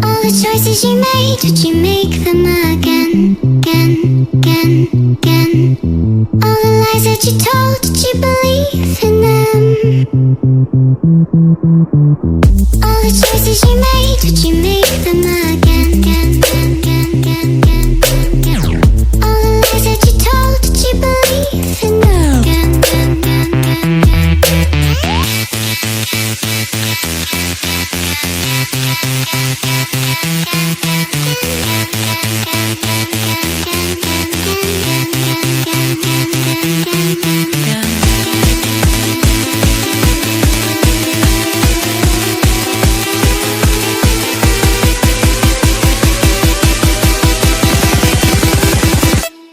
All the choices you made, would you make them again, again, again, again? All the lies that you told, did you believe in them? All the choices you made, would you make them again, again, again, again, again, again? All the lies that you told, did you believe in them? Again, again, again, again, again.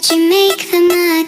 You make them again.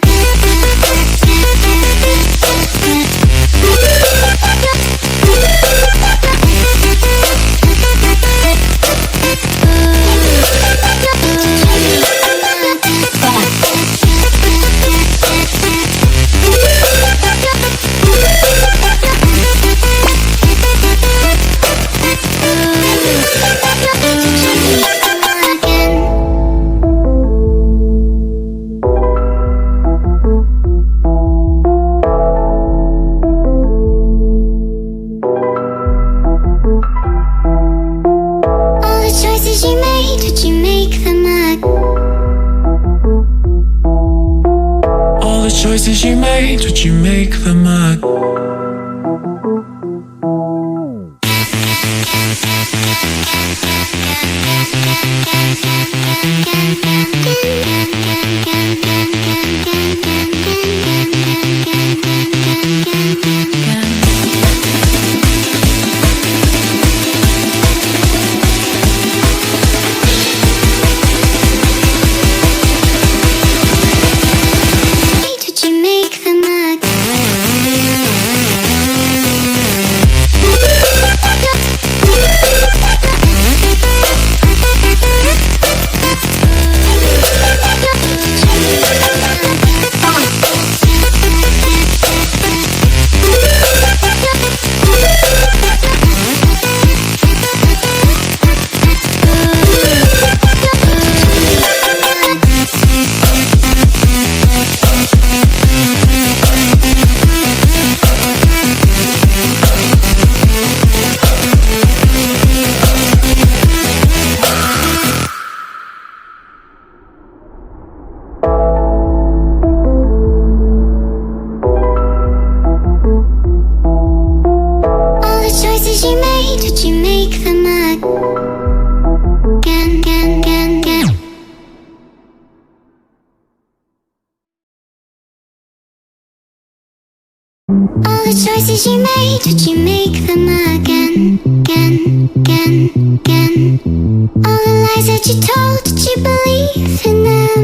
Choices you made, would you make them again? All the choices you made, would you make them again, again, again, again? All the lies that you told, did you believe in them?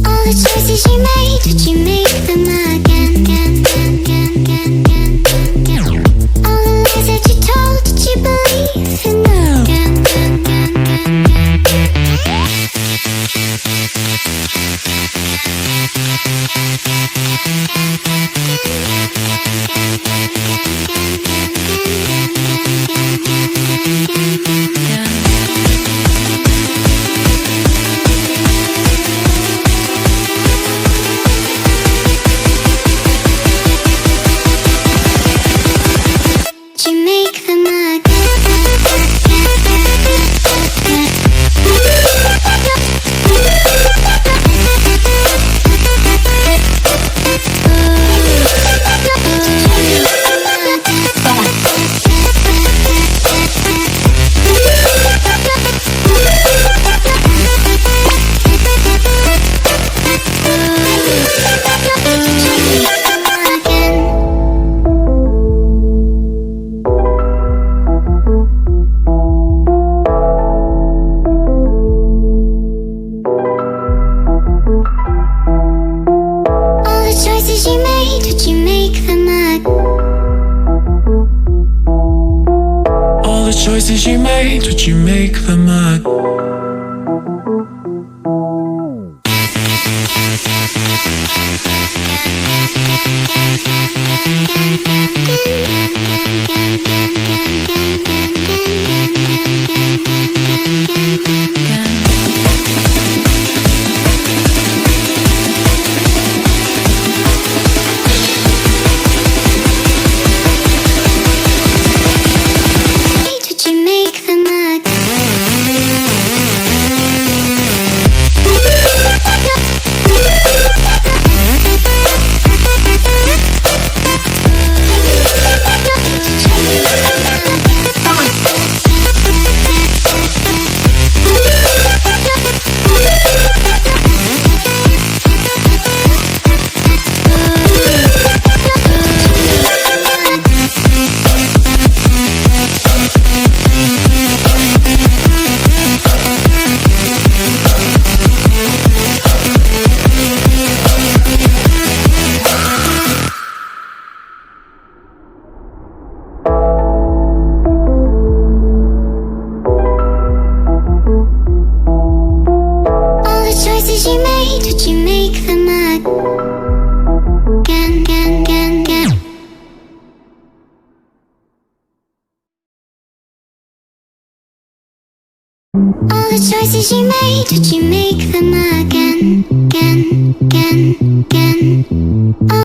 All the choices you made, would you make them again, again, again, again, again, again? All the lies that you told, did you believe in them? Again, again, again, again, you make them again. Choices you made, would you make them again? All choices you made, would you make them again, again, again, again? All the choices you made, would you make them again, again, again, again?